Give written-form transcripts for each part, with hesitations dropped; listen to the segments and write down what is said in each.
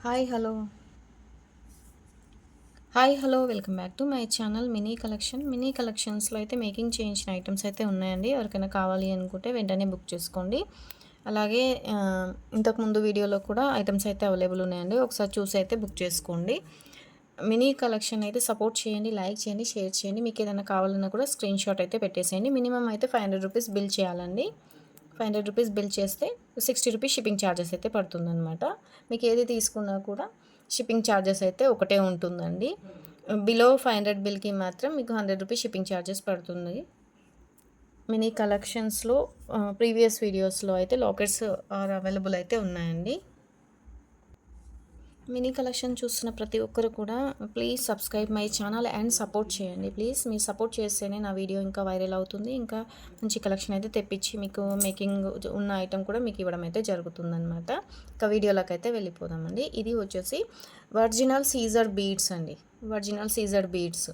Hi hello hi hello welcome back to my channel mini కలెక్షన్స్లో అయితే making చేయించిన items అయితే ఉన్నాయండి. ఎవరికైనా కావాలి అనుకుంటే వెంటనే బుక్ చేసుకోండి. అలాగే ఇంతకుముందు వీడియోలో కూడా ఐటమ్స్ అయితే అవైలబుల్ ఉన్నాయండి. ఒకసారి చూసి అయితే బుక్ చేసుకోండి. మినీ కలెక్షన్ అయితే సపోర్ట్ చేయండి, లైక్ చేయండి, షేర్ చేయండి. మీకు ఏదైనా కావాలన్నా కూడా స్క్రీన్ షాట్ అయితే పెట్టేసేయండి. మినిమం అయితే ₹500 బిల్ చేయాలండి. ₹500 బిల్ చేస్తే ₹60 షిప్పింగ్ ఛార్జెస్ అయితే పడుతుందనమాట. మీకు ఏది తీసుకున్నా కూడా షిప్పింగ్ ఛార్జెస్ అయితే ఒకటే ఉంటుందండి. బిలో 500 బిల్‌కి మాత్రం మీకు ₹100 షిప్పింగ్ ఛార్జెస్ పడుతుంది. మినీ కలెక్షన్స్‌లో ప్రీవియస్ వీడియోస్‌లో అయితే లాకెట్స్ అవైలబుల్ అయితే ఉన్నాయండి. మినీ కలెక్షన్ చూస్తున్న ప్రతి ఒక్కరు కూడా please subscribe my channel and support చేయండి ప్లీజ్. మీరు సపోర్ట్ చేస్తేనే నా వీడియో ఇంకా వైరల్ అవుతుంది. ఇంకా మంచి కలెక్షన్ అయితే తెప్పించి మీకు మేకింగ్ ఉన్న ఐటెం కూడా మీకు ఇవ్వడం అయితే జరుగుతుందనమాట. ఇంకా వీడియోలోకి అయితే వెళ్ళిపోదామండి. ఇది వచ్చేసి ఒరిజినల్ సీజర్ బీడ్స్ అండి. Original Caesar beads,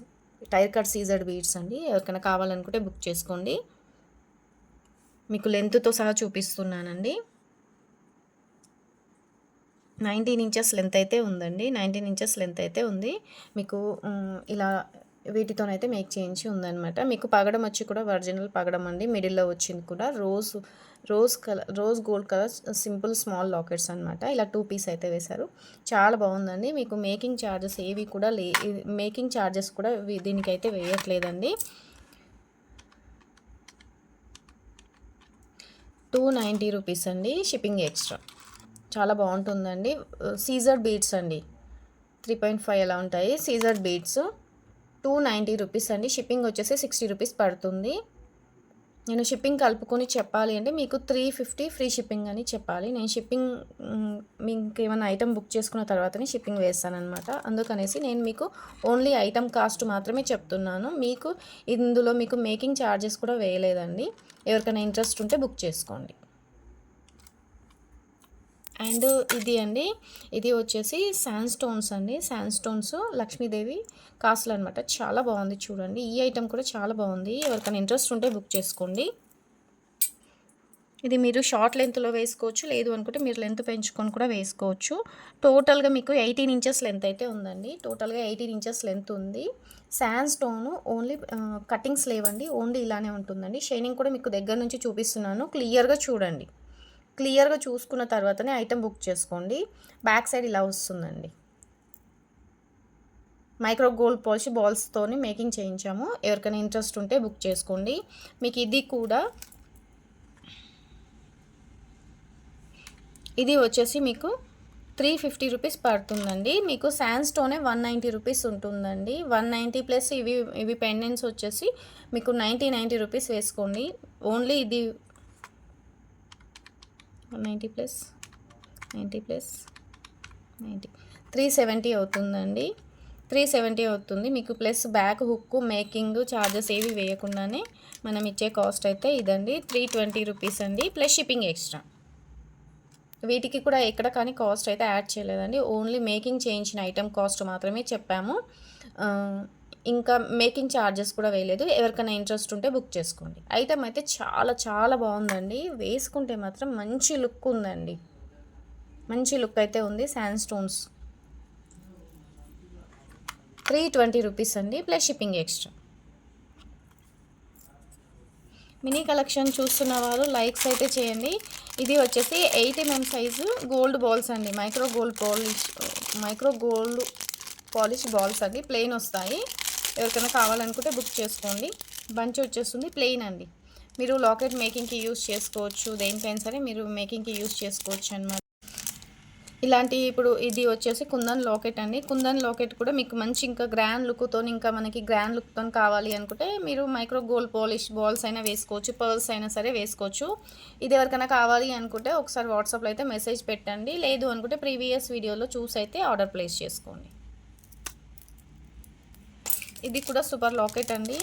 tyre cut Caesar beads అండి. ఎవరికైనా కావాలనుకుంటే బుక్ చేసుకోండి. మీకు లెంత్తో సహా చూపిస్తున్నానండి. 19 ఇంచెస్ లెంత్ అయితే ఉందండి. 19 ఇంచెస్ లెంత్ అయితే ఉంది. మీకు ఇలా వీటితోనైతే మేక్ చేయించి ఉందనమాట. మీకు పగడం వచ్చి కూడా ఒరిజినల్ పగడం అండి. మిడిల్‌లో వచ్చింది కూడా rose gold colour simple small lockets అనమాట. ఇలా 2 పీస్ అయితే వేశారు. చాలా బాగుందండి. మీకు మేకింగ్ ఛార్జెస్ ఏవి కూడా మేకింగ్ ఛార్జెస్ కూడా దీనికైతే వేయట్లేదండి. ₹290 అండి. Shipping extra. చాలా బాగుంటుందండి. సీజర్ బీడ్స్ అండి. 3.5 అలా ఉంటాయి సీజర్ బీడ్స్. ₹290 అండి. షిప్పింగ్ వచ్చేసి ₹60 పడుతుంది. నేను షిప్పింగ్ కలుపుకొని చెప్పాలి అంటే మీకు 350 ఫ్రీ షిప్పింగ్ అని చెప్పాలి. నేను షిప్పింగ్ మీకు ఏమైనా ఐటెం బుక్ చేసుకున్న తర్వాతనే షిప్పింగ్ వేస్తానన్నమాట. అందుకనేసి నేను మీకు ఓన్లీ ఐటెం కాస్ట్ మాత్రమే చెప్తున్నాను. ఇందులో మీకు మేకింగ్ ఛార్జెస్ కూడా వేయలేదండి. ఎవరికైనా ఇంట్రెస్ట్ ఉంటే బుక్ చేసుకోండి. అండ్ ఇది అండి, ఇది వచ్చేసి శాండ్ స్టోన్స్ అండి. శాండ్ స్టోన్స్ లక్ష్మీదేవి కాసులు అనమాట. చాలా బాగుంది చూడండి. ఈ ఐటెం కూడా చాలా బాగుంది. ఎవరికైనా ఇంట్రెస్ట్ ఉంటే బుక్ చేసుకోండి. ఇది మీరు షార్ట్ లెంత్లో వేసుకోవచ్చు, లేదు అనుకుంటే మీరు లెంత్ పెంచుకొని కూడా వేసుకోవచ్చు. టోటల్గా మీకు 18 ఇంచెస్ లెంత్ అయితే ఉందండి. టోటల్గా 18 ఇంచెస్ లెంత్ ఉంది. శాండ్ స్టోన్ ఓన్లీ కటింగ్స్ లేవండి. ఓన్లీ ఇలానే ఉంటుందండి. షైనింగ్ కూడా మీకు దగ్గర నుంచి చూపిస్తున్నాను, క్లియర్గా చూడండి. క్లియర్గా చూసుకున్న తర్వాతనే ఐటెం బుక్ చేసుకోండి. బ్యాక్ సైడ్ ఇలా వస్తుందండి. మైక్రో గోల్డ్ పాలిష్ బాల్స్తోని మేకింగ్ చేయించాము. ఎవరికైనా ఇంట్రెస్ట్ ఉంటే బుక్ చేసుకోండి. మీకు ఇది వచ్చేసి మీకు ₹350 పడుతుందండి. మీకు శాండ్ స్టోనే ₹190 ఉంటుందండి. 190 ప్లస్ ఇవి పెండెంట్స్ వచ్చేసి మీకు ₹90 వేసుకోండి. ఓన్లీ ఇది 190 ప్లస్ 90 ప్లస్ 90 370 అవుతుందండి. 370 అవుతుంది మీకు. Plus back hook making charges ఏవి వేయకుండానే మనం ఇచ్చే కాస్ట్ అయితే ఇదండి. ₹320 అండి. Plus shipping extra. వీటికి కూడా ఎక్కడ కానీ కాస్ట్ అయితే యాడ్ చేయలేదండి. ఓన్లీ మేకింగ్ చేయించిన ఐటెం కాస్ట్ మాత్రమే చెప్పాము. ఇంకా మేకింగ్ ఛార్జెస్ కూడా వేయలేదు. ఎవరికైనా ఇంట్రెస్ట్ ఉంటే బుక్ చేసుకోండి. ఐటెం అయితే చాలా చాలా బాగుందండి. వేసుకుంటే మాత్రం మంచి లుక్ ఉందండి. మంచి లుక్ అయితే ఉంది. శాండ్ స్టోన్స్ ₹320 అండి. Plus shipping extra. Mini collection చూస్తున్న వారు లైక్స్ అయితే చేయండి. ఇది వచ్చేసి 8 mm సైజు గోల్డ్ బాల్స్ అండి. మైక్రో గోల్డ్ పాలిష్ బాల్స్ అండి. ప్లెయిన్ వస్తాయి. ఎవరికైనా కావాలనుకుంటే బుక్ చేసుకోండి. బంచ్ వచ్చేస్తుంది ప్లెయిన్ అండి. మీరు లాకెట్ మేకింగ్కి యూస్ చేసుకోవచ్చు. దేనికైనా సరే మీరు మేకింగ్కి యూస్ చేసుకోవచ్చు అన్నమాట. ఇప్పుడు ఇది వచ్చేసి కుందన్ లాకెట్ అండి. కుందన్ లాకెట్ కూడా మీకు మంచి ఇంకా గ్రాండ్ లుక్తో, ఇంకా మనకి గ్రాండ్ లుక్తో కావాలి అనుకుంటే మీరు మైక్రో గోల్డ్ పాలిష్ బాల్స్ అయినా వేసుకోవచ్చు, పర్ల్స్ అయినా సరే వేసుకోవచ్చు. ఇది ఎవరికైనా కావాలి అనుకుంటే ఒకసారి వాట్సాప్లో అయితే మెసేజ్ పెట్టండి. లేదు అనుకుంటే ప్రీవియస్ వీడియోలో చూసి అయితే ఆర్డర్ ప్లేస్ చేసుకోండి. ఇది కూడా సూపర్ లాకెట్ అండి.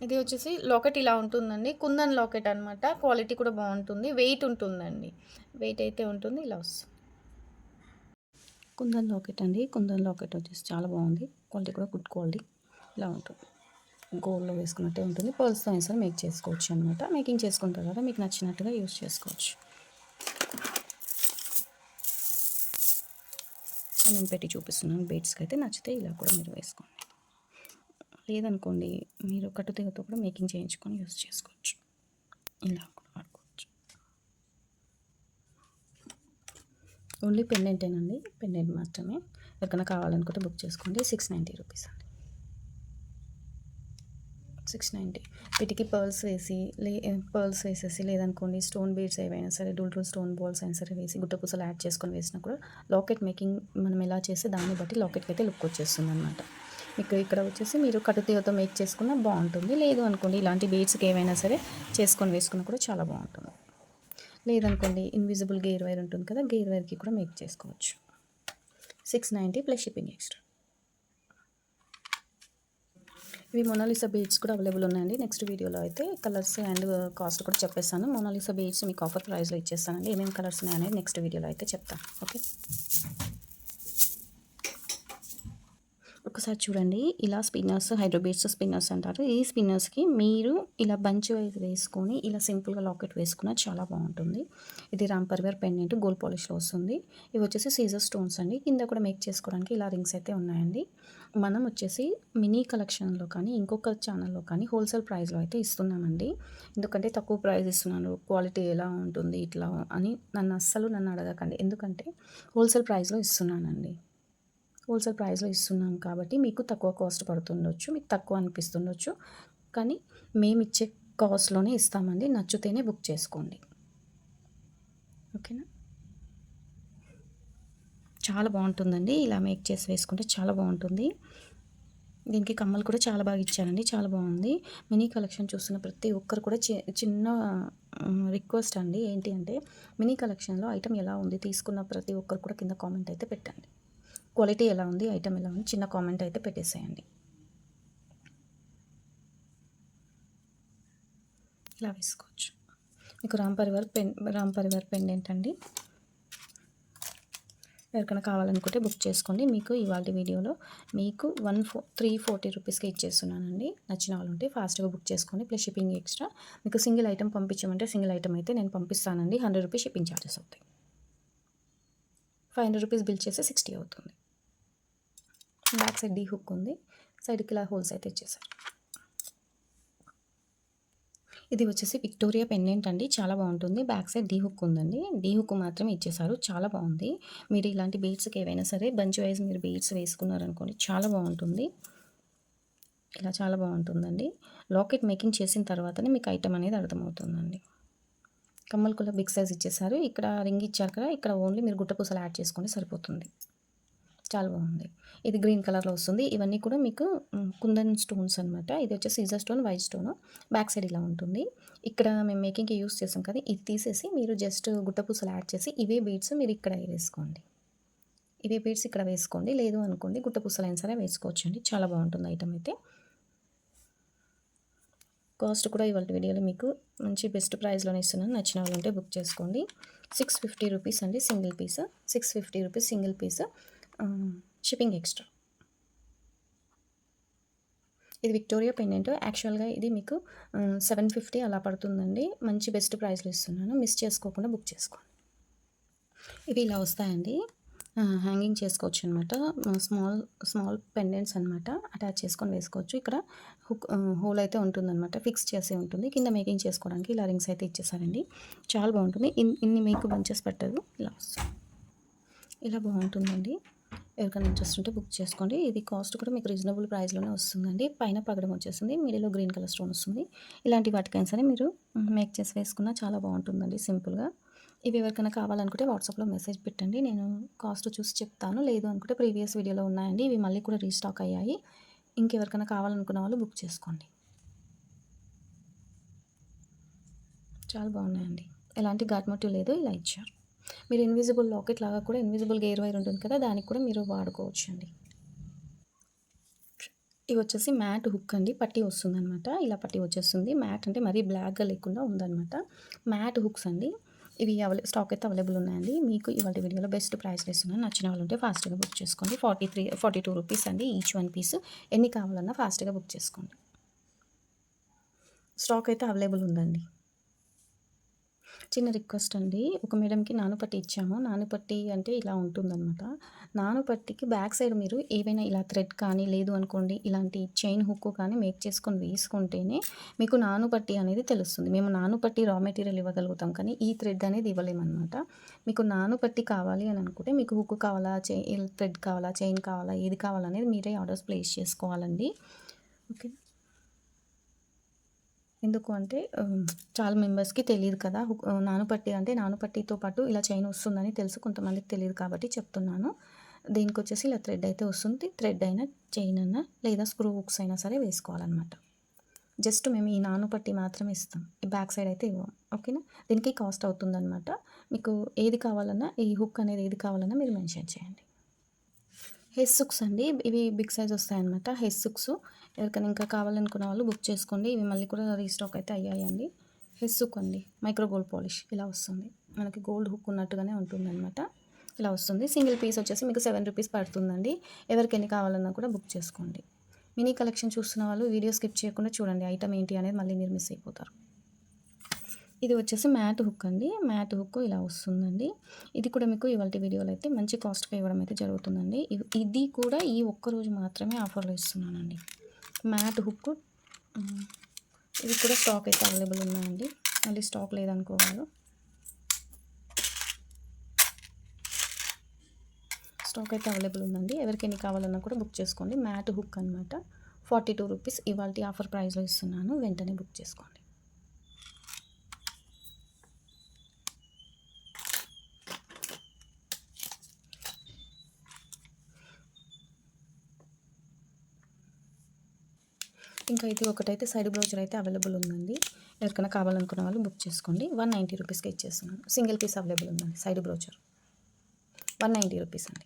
ఇది వచ్చేసి లాకెట్ ఇలా ఉంటుందండి. కుందన్ లాకెట్ అనమాట. క్వాలిటీ కూడా బాగుంటుంది. వెయిట్ ఉంటుందండి. వెయిట్ అయితే ఉంటుంది. ఇలా వస్తుంది. కుందన్ లాకెట్ అండి. కుందన్ లాకెట్ వచ్చేసి చాలా బాగుంది. క్వాలిటీ కూడా గుడ్ క్వాలిటీ ఇలా ఉంటుంది. గోల్డ్లో వేసుకున్నట్టే ఉంటుంది. పర్ల్స్తో అయినా సరే మేక్ చేసుకోవచ్చు అనమాట. మేకింగ్ చేసుకున్న తర్వాత మీకు నచ్చినట్టుగా యూస్ చేసుకోవచ్చు. సో నేను పెట్టి చూపిస్తున్నాను బీడ్స్కి అయితే. నచ్చితే ఇలా కూడా మీరు వేసుకోండి. లేదనుకోండి మీరు కట్టుతీగతో కూడా మేకింగ్ చేయించుకొని యూస్ చేసుకోవచ్చు. ఇలా కూడా వాడుకోవచ్చు. ఓన్లీ పెండెంటేనండి, పెండెంట్ మాత్రమే. ఎవరికైనా కావాలనుకుంటే బుక్ చేసుకోండి. 690 రూపీస్ అండి. 690. వీటికి పర్ల్స్ వేసేసి లేదనుకోండి స్టోన్ బీడ్స్ ఏవైనా సరే డూల్ స్టోన్ బాల్స్ అయినా సరే వేసి గుట్ట పూసలు యాడ్ చేసుకొని వేసినా కూడా లాకెట్ మేకింగ్ మనం ఎలా చేస్తే దాన్ని బట్టి లాకెట్కి అయితే లుక్ వచ్చేస్తుంది అనమాట. మీకు ఇక్కడ వచ్చేసి మీరు కట్టుతీగతో మేక్ చేసుకున్నా బాగుంటుంది. లేదు అనుకోండి ఇలాంటి బీడ్స్కి ఏవైనా సరే చేసుకొని వేసుకున్నా కూడా చాలా బాగుంటుంది. లేదనుకోండి ఇన్విజిబుల్ గేర్ వైర్ ఉంటుంది కదా, గేర్ వైర్కి కూడా మేక్ చేసుకోవచ్చు. 690 ప్లస్ షిప్పింగ్ ఎక్స్ట్రా. ఇవి మొనాలిసా బీడ్స్ కూడా అవైలబుల్ ఉన్నాయండి. నెక్స్ట్ వీడియోలో అయితే కలర్స్ అండ్ కాస్ట్ కూడా చెప్పేస్తాను. మొనాలిసా బీడ్స్ మీకు ఆఫర్ ప్రైస్లో ఇచ్చేస్తానండి. ఏమేమి కలర్స్ ఉన్నాయనేది నెక్స్ట్ వీడియోలో అయితే చెప్తాను. ఓకే, ఒకసారి చూడండి. ఇలా స్పిన్నర్స్, హైడ్రోబీడ్స్ స్పిన్నర్స్ అంటారు. ఈ స్పిన్నర్స్కి మీరు ఇలా బంచ్ వైజ్ వేసుకొని ఇలా సింపుల్గా లాకెట్ వేసుకున్న చాలా బాగుంటుంది. ఇది రామ్ పరివార్ పెండెంట్ గోల్డ్ పాలిష్లో వస్తుంది. ఇవి వచ్చేసి సీజర్ స్టోన్స్ అండి. కింద కూడా మేక్ చేసుకోవడానికి ఇలా రింగ్స్ అయితే ఉన్నాయండి. మనం వచ్చేసి మినీ కలెక్షన్లో కానీ ఇంకొక ఛానల్లో కానీ హోల్సేల్ ప్రైస్లో అయితే ఇస్తున్నామండి. ఎందుకంటే తక్కువ ప్రైస్ ఇస్తున్నాను, క్వాలిటీ ఎలా ఉంటుంది ఇట్లా అని నన్ను అడగకండి. ఎందుకంటే హోల్సేల్ ప్రైస్లో ఇస్తున్నానండి. హోల్సేల్ ప్రైస్లో ఇస్తున్నాం కాబట్టి మీకు తక్కువ కాస్ట్ పడుతుండొచ్చు, మీకు తక్కువ అనిపిస్తుండొచ్చు, కానీ మేము ఇచ్చే కాస్ట్లోనే ఇస్తామండి. నచ్చితేనే బుక్ చేసుకోండి. ఓకేనా, చాలా బాగుంటుందండి. ఇలా మేక్ చేసి వేసుకుంటే చాలా బాగుంటుంది. దీనికి కమ్మలు కూడా చాలా బాగా ఇచ్చానండి, చాలా బాగుంది. మినీ కలెక్షన్ చూస్తున్న ప్రతి ఒక్కరు కూడా చిన్న రిక్వెస్ట్ అండి. ఏంటి అంటే మినీ కలెక్షన్లో ఐటమ్ ఎలా ఉంది తీసుకున్న ప్రతి ఒక్కరు కూడా కింద కామెంట్ అయితే పెట్టండి. క్వాలిటీ ఎలా ఉంది, ఐటమ్ ఎలా ఉంది, చిన్న కామెంట్ అయితే పెట్టేసేయండి. ఇలా వేసుకోవచ్చు. మీకు రామ్ పరివార్ పెండెంట్ అండి. ఎవరికైనా కావాలనుకుంటే బుక్ చేసుకోండి. మీకు ఇవాళ వీడియోలో మీకు 340 రూపీస్కి ఇచ్చేస్తున్నానండి. నచ్చిన వాళ్ళు ఉంటే ఫాస్ట్గా బుక్ చేసుకోండి. Plus shipping extra. మీకు సింగిల్ ఐటమ్ పంపించమంటే సింగిల్ ఐటమ్ అయితే నేను పంపిస్తానండి. 100 రూపీస్ షిప్పింగ్ ఛార్జెస్ అవుతాయి. 500 రూపీస్ బిల్ చేస్తే 60 అవుతుంది. బ్యాక్ సైడ్ డీ హుక్ ఉంది, సైడ్కి ఇలా హోల్స్ అయితే ఇచ్చేసారు. ఇది వచ్చేసి విక్టోరియా పెండెంట్ అండి, చాలా బాగుంటుంది. బ్యాక్ సైడ్ డీ హుక్ ఉందండి, డీ హుక్ మాత్రమే ఇచ్చేసారు. చాలా బాగుంది. మీరు ఇలాంటి బీడ్స్కి ఏవైనా సరే బంచ్ వైజ్ మీరు బీడ్స్ వేసుకున్నారనుకోండి చాలా బాగుంటుంది. ఇలా చాలా బాగుంటుందండి. లాకెట్ మేకింగ్ చేసిన తర్వాతనే మీకు ఐటమ్ అనేది అర్థమవుతుందండి. కమ్మలు కూడా బిగ్ సైజ్ ఇచ్చేసారు. ఇక్కడ రింగ్ ఇచ్చారు కదా, ఇక్కడ ఓన్లీ మీరు గుట్ట పూసలు యాడ్ చేసుకొని సరిపోతుంది. చాలా బాగుంది. ఇది గ్రీన్ కలర్లో వస్తుంది. ఇవన్నీ కూడా మీకు కుందన్ స్టోన్స్ అనమాట. ఇది వచ్చేసి Caesar stone, white stone. Back side ఇలా ఉంటుంది. ఇక్కడ మేము మేకింగ్కి యూస్ చేసాం కదా, ఇది తీసేసి మీరు జస్ట్ గుట్టపూసలు యాడ్ చేసి ఇవే బీడ్స్ మీరు ఇక్కడ వేసుకోండి. ఇవే బీడ్స్ ఇక్కడ వేసుకోండి. లేదు అనుకోండి గుట్టపూసలు అయినా సరే వేసుకోవచ్చు అండి. చాలా బాగుంటుంది ఐటమ్ అయితే. కాస్ట్ కూడా ఇవాళ వీడియోలో మీకు మంచి బెస్ట్ ప్రైస్లోనే ఇస్తున్నాను. నచ్చిన వాళ్ళు ఉంటే బుక్ చేసుకోండి. 650 రూపీస్ అండి single piece. 650 rupees single piece, shipping extra. ఇది విక్టోరియా పెండెంట్. యాక్చువల్గా ఇది మీకు 750 అలా పడుతుందండి. మంచి బెస్ట్ ప్రైస్లో ఇస్తున్నాను. మిస్ చేసుకోకుండా బుక్ చేసుకోండి. ఇవి ఇలా వస్తాయండి, హ్యాంగింగ్ చేసుకోవచ్చు అనమాట. స్మాల్ పెండెంట్స్ అనమాట. అటాచ్ చేసుకొని వేసుకోవచ్చు. ఇక్కడ హుక్ హోల్ అయితే ఉంటుందన్నమాట, ఫిక్స్ చేసి ఉంటుంది. కింద మేకింగ్ చేసుకోవడానికి ఇలా రింగ్స్ అయితే ఇచ్చేసారండి. చాలా బాగుంటుంది. ఇన్ని మీకు బంచెస్ పెట్టదు, ఇలా వస్తుంది. ఇలా బాగుంటుందండి. ఎవరికైనా ఇంట్రెస్ట్ ఉంటే బుక్ చేసుకోండి. ఇది కాస్ట్ కూడా మీకు రీజనబుల్ ప్రైస్లోనే వస్తుందండి. పైన పగడం వచ్చేస్తుంది, మిడిల్లో గ్రీన్ కలర్ స్టోన్ వస్తుంది. ఇలాంటి వాటికైనా సరే మీరు మేక్ చేసి వేసుకున్నా చాలా బాగుంటుందండి సింపుల్గా. ఇవి ఎవరికైనా కావాలనుకుంటే వాట్సాప్లో మెసేజ్ పెట్టండి, నేను కాస్ట్ చూసి చెప్తాను. లేదు అనుకుంటే ప్రీవియస్ వీడియోలో ఉన్నాయండి, ఇవి మళ్ళీ కూడా రీస్టాక్ అయ్యాయి. ఇంకెవరికైనా కావాలనుకున్న వాళ్ళు బుక్ చేసుకోండి. చాలా బాగున్నాయండి. ఎలాంటి ఘాట్ మోటివ్ లేదు, ఇలా ఇచ్చారు. మీరు ఇన్విజిబుల్ లాకెట్ లాగా కూడా ఇన్విజిబుల్ గేర్ వైర్ ఉంటుంది కదా, దానికి కూడా మీరు వాడుకోవచ్చు అండి. ఇవి వచ్చేసి మ్యాట్ హుక్ అండి, పట్టి వస్తుందన్నమాట. ఇలా పట్టి వచ్చేస్తుంది. మ్యాట్ అంటే మరీ బ్లాక్గా లేకుండా ఉందన్నమాట. మ్యాట్ హుక్స్ అండి. ఇవి స్టాక్ అయితే అవైలబుల్ ఉన్నాయండి. మీకు ఇవాళ వీడియోలో బెస్ట్ ప్రైస్లో ఇస్తున్నాను. నచ్చిన వాళ్ళు ఉంటే ఫాస్ట్గా బుక్ చేసుకోండి. 42 రూపీస్ అండి ఈచ్ వన్ పీస్. ఎన్ని కావాలన్నా ఫాస్ట్గా బుక్ చేసుకోండి. స్టాక్ అయితే అవైలబుల్ ఉందండి. చిన్న రిక్వెస్ట్ అండి. ఒక మేడంకి నానుపట్టి ఇచ్చాము. నానుపట్టి అంటే ఇలా ఉంటుందనమాట. నానుపట్టికి బ్యాక్ సైడ్ మీరు ఏవైనా ఇలా థ్రెడ్ కానీ, లేదు అనుకోండి ఇలాంటి చైన్ హుక్ కానీ మేక్ చేసుకొని వేసుకుంటేనే మీకు నానుపట్టి అనేది తెలుస్తుంది. మేము నానుపట్టి రా మెటీరియల్ ఇవ్వగలుగుతాం కానీ, ఈ థ్రెడ్ అనేది ఇవ్వలేమనమాట. మీకు నానుపట్టి కావాలి అని అనుకుంటే మీకు హుక్ కావాలా, థ్రెడ్ కావాలా, చైన్ కావాలా, ఏది కావాలనేది మీరే ఆర్డర్స్ ప్లేస్ చేసుకోవాలండి. ఓకే. ఎందుకు అంటే చాలా మెంబర్స్‌కి తెలీదు కదా! నానుపట్టి అంటే నానుపట్టితో పాటు ఇలా చైన్ వస్తుందని తెలుసు. కొంతమందికి తెలీదు కాబట్టి చెప్తున్నాను. దీనికొచ్చేసి ఇలా థ్రెడ్ అయితే వస్తుంది. థ్రెడ్ అయినా, చైన్ అయినా లేదా స్క్రూ హుక్స్ అయినా సరే వేసుకోవాలనమాట. జస్ట్ మేము ఈ నానుపట్టి మాత్రమే ఇస్తాం. ఈ బ్యాక్ సైడ్ అయితే ఇవ్వం. ఓకేనా? దీనికి కాస్ట్ అవుతుందనమాట. మీకు ఏది కావాలన్నా ఈ హుక్ అనేది ఏది కావాలన్నా మీరు మెన్షన్ చేయండి. హెస్ హుక్స్ అండి. ఇవి బిగ్ సైజ్ వస్తాయన్నమాట. హెస్ హుక్స్ ఎవరికైనా ఇంకా కావాలనుకున్న వాళ్ళు బుక్ చేసుకోండి. ఇవి మళ్ళీ కూడా రీస్టాక్ అయితే అయ్యాయండి. హెస్ హుక్ అండి. మైక్రో గోల్డ్ పాలిష్ ఇలా వస్తుంది. మనకి గోల్డ్ హుక్ ఉన్నట్టుగానే ఉంటుందన్నమాట. ఇలా వస్తుంది. సింగిల్ పీస్ వచ్చేసి మీకు 7 రూపీస్ పడుతుందండి. ఎవరికి ఎన్ని కావాలన్నా కూడా బుక్ చేసుకోండి. మినీ కలెక్షన్ చూస్తున్న వాళ్ళు వీడియో స్కిప్ చేయకుండా చూడండి. ఐటమ్ ఏంటి అనేది మళ్ళీ మీరు మిస్ అయిపోతారు. ఇది వచ్చేసి మ్యాట్ హుక్ అండి. మ్యాట్ హుక్ ఇలా వస్తుందండి. ఇది కూడా మీకు ఇవాల్టి వీడియోలో అయితే మంచి కాస్ట్‌గా ఇవ్వడం అయితే జరుగుతుందండి. ఇది కూడా ఈ ఒక్కరోజు మాత్రమే ఆఫర్‌లో ఇస్తున్నానండి. మ్యాట్ హుక్ ఇది కూడా స్టాక్ అయితే అవైలబుల్ ఉన్నాయండి. మళ్ళీ స్టాక్ లేదనుకోవాలి. స్టాక్ అయితే అవైలబుల్ ఉందండి. ఎవరికి ఎన్ని కావాలన్నా కూడా బుక్ చేసుకోండి. మ్యాట్ హుక్ అనమాట. 42 రూపీస్ ఇవాల్టి ఆఫర్ ప్రైస్‌లో ఇస్తున్నాను. వెంటనే బుక్ చేసుకోండి. ఇంకా ఇది ఒకటైతే సైడ్ బ్రౌచర్ అయితే అవైలబుల్ ఉందండి. ఎవరికైనా కావాలనుకున్న వాళ్ళు బుక్ చేసుకోండి. 190 రూపీస్‌కి ఇచ్చేస్తున్నాను. సింగిల్ పీస్ అవైలబుల్ ఉందండి. సైడ్ బ్రౌచర్ 190 రూపీస్ అండి.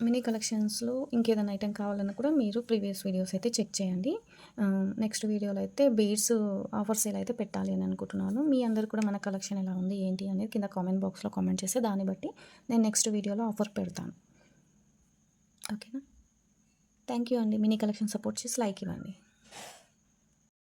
మినీ కలెక్షన్స్‌లో ఇంకేదైనా ఐటెం కావాలన్నా కూడా మీరు ప్రీవియస్ వీడియోస్ అయితే చెక్ చేయండి. నెక్స్ట్ వీడియోలో అయితే బీడ్స్ ఆఫర్ సేల్ అయితే పెట్టాలి అని అనుకుంటున్నాను. మీ అందరు కూడా మన కలెక్షన్ ఎలా ఉంది, ఏంటి అనేది కింద కామెంట్ బాక్స్‌లో కామెంట్ చేస్తే దాన్ని బట్టి నేను నెక్స్ట్ వీడియోలో ఆఫర్ పెడతాను. ఓకేనా? థ్యాంక్ యూ అండి. మినీ కలెక్షన్ సపోర్ట్ చేసి లైక్ ఇవ్వండి.